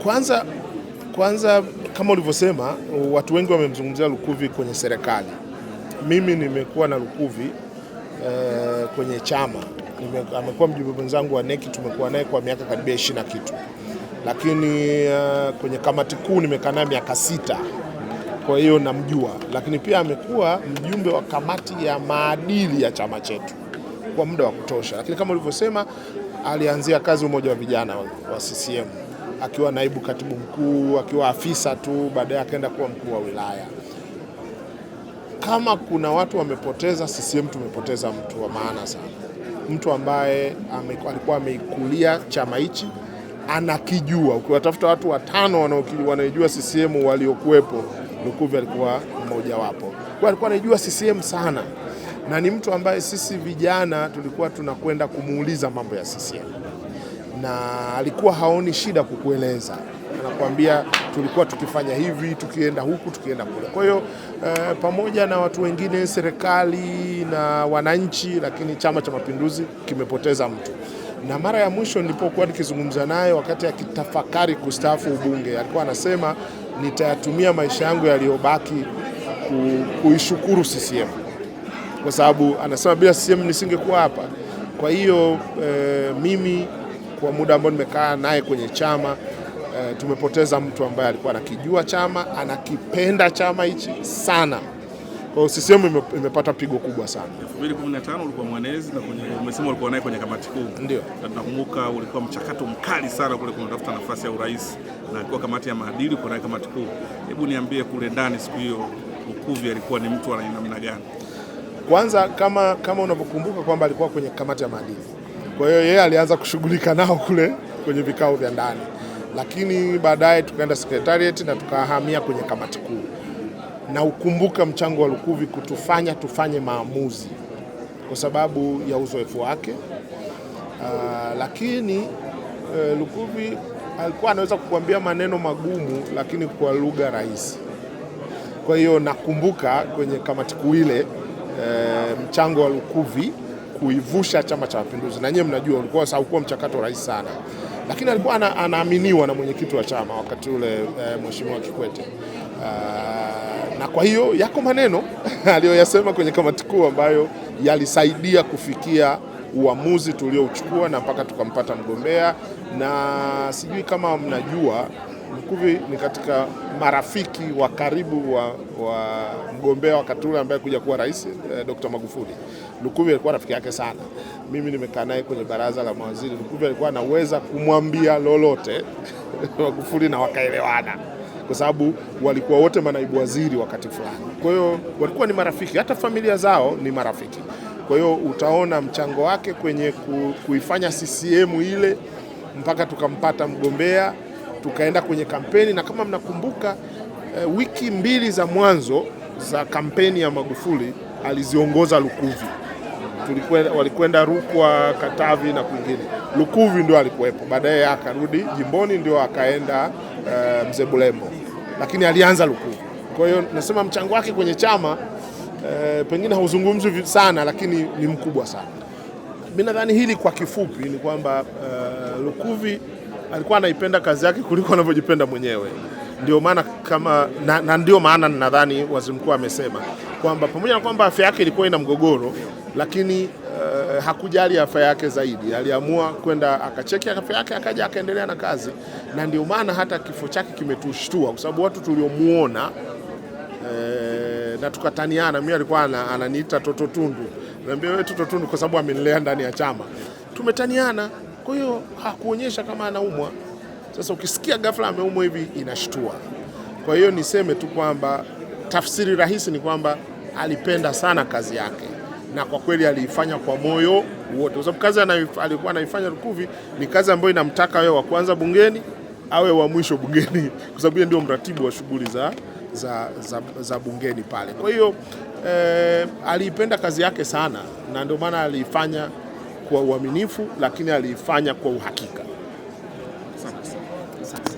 Kwanza kama ulivyosema, watu wengi wamemzungumzia Lukuvi kwenye serikali. Mimi nimekuwa na Lukuvi kwenye chama. Amekuwa mjumbe mwenzangu wa NEC, tumekuwa naye kwa miaka karibia 20 na kitu. Lakini kwenye kamati kuu nimekaa naye miaka 6. Kwa hiyo namjua. Lakini pia amekuwa mjumbe wa kamati ya maadili ya chama chetu kwa muda wa kutosha. Lakini kama ulivyosema, alianzia kazi umoja wa vijana wa CCM. Akiwa naibu katibu mkuu, akiwa afisa tu, baadaye akaenda kuwa mkuu wa wilaya. Kama kuna watu wamepoteza CCM, tumepoteza mtu wa maana sana. Mtu ambaye alikuwa ameikulia chama hichi, anakijua. Ukiwatafuta watu 5 wanaojua CCM waliokuwepo, Lukuvi alikuwa mmoja wapo. Kwa alikuwa anajua CCM sana. Na ni mtu ambaye sisi vijana tulikuwa tunakwenda kumuuliza mambo ya CCM. Na alikuwa haoni shida kukueleza. Anakuambia tulikuwa tukifanya hivi, tukienda huku, tukienda kule. Kwa hiyo pamoja na watu wengine, serikali na wananchi, lakini Chama cha Mapinduzi kimepoteza mtu. Na mara ya mwisho nilipokuwa nikizungumza naye wakati akitafakari kustaafu ubunge, alikuwa anasema nitayatumia maisha yangu yaliyobaki kuishukuru CCM. Kwa sababu anasema bila CCM nisingekuwa hapa. Kwa hiyo mimi kwa muda ambao nimekaa naye kwenye chama, tumepoteza mtu ambaye alikuwa anakijua chama, anakipenda chama hichi sana. Kwa hiyo CCM imepata pigo kubwa sana. 2015 ulikuwa mwenezi na umesema ulikuwa naye kwenye kamati kuu. Ndio. Na tunakumbuka ulikuwa mchakato mkali sana kule kutafuta nafasi ya urais, na alikuwa kamati ya maadili, kwa naye kamati kuu. Hebu niambie kule ndani siku hiyo Lukuvi alikuwa ni mtu wa namna gani? Kwanza kama unavyokumbuka kwamba alikuwa kwenye kamati ya maadili. Kwa hiyo yeye alianza kushughulika nao kule kwenye vikao vya ndani. Lakini baadaye tukaenda secretariat na tukahamia kwenye kamati kuu. Na ukumbuka mchango wa Lukuvi kutufanya tufanye maamuzi kwa sababu ya uzoefu wake. Lakini Lukuvi alikuwa anaweza kukuambia maneno magumu lakini kwa lugha rahisi. Kwa hiyo nakumbuka kwenye kamati kuu ile mchango wa Lukuvi kuivusha Chama cha Mapinduzi. Na nyewe mnajua ulikuwa mchakato rahisi sana. Lakini alikuwa anaaminiwa na mwenyekiti wa chama wakati ule Mheshimiwa Kikwete. Na kwa hiyo yako maneno aliyoyasema kwenye kamati kuu ambayo yalisaidia kufikia uamuzi tuliouchukua na mpaka tukampata mgombea. Na sijui kama mnajua, Lukuvi ni katika marafiki wa karibu wa mgombea wakati ule ambaye kuja kuwa rais, Dr. Magufuli. Lukuvi alikuwa rafiki yake sana. Mimi nimekaa naye kwenye baraza la mawaziri. Lukuvi alikuwa anaweza kumwambia lolote Magufuli na wakaelewana, kwa sababu walikuwa wote manaibu waziri wakati fulani. Kwa hiyo walikuwa ni marafiki, hata familia zao ni marafiki. Kwa hiyo utaona mchango wake kwenye kuifanya CCM ile mpaka tukampata mgombea, tukaenda kwenye kampeni. Na kama mnakumbuka, wiki 2 za mwanzo za kampeni ya Magufuli aliziongoza Lukuvi. Walikwenda Rukwa, Katavi na kwingine. Lukuvi ndio alikuwepo. Baadaye akarudi jimboni, ndio akaenda Mzee Bulembo. Lakini alianza Lukuvi. Kwa hiyo nasema mchango wake kwenye chama pengine hauzungumzwi sana, lakini ni mkubwa sana. Mimi nadhani hili kwa kifupi ni kwamba Lukuvi alikuwa anaipenda kazi yake kuliko anavyojipenda mwenyewe. Ndio maana ndio maana nadhani waziri mkuu amesema kwamba pamoja na kwamba afya yake ilikuwa ina mgogoro, lakini hakujali afya yake zaidi. Aliamua kwenda akacheki afya yake, akaja akaendelea na kazi. Na ndio maana hata kifo chake kimetushtua, kwa sababu watu tuliomuona na tukataniana. Mimi alikuwa ananiita Toto Tundu. Naambia wewe Toto Tundu kwa sababu amenilea ndani ya chama. Tumetaniana. Kwa hiyo hakuonyesha kama anaumwa. Sasa ukisikia ghafla ameumwa hivi inashtua. Kwa hiyo niseme tu kwamba tafsiri rahisi ni kwamba alipenda sana kazi yake. Na kwa kweli aliifanya kwa moyo wote. Kwa sababu kazi alikuwa anaifanya Lukuvi ni kazi ambayo inamtaka awe wa kwanza bungeni, awe wa mwisho bungeni, kwa sababu yeye ndio mratibu wa shughuli za bungeni pale. Kwa hiyo aliipenda kazi yake sana, na ndio maana aliifanya kwa uaminifu, lakini aliifanya kwa uhakika.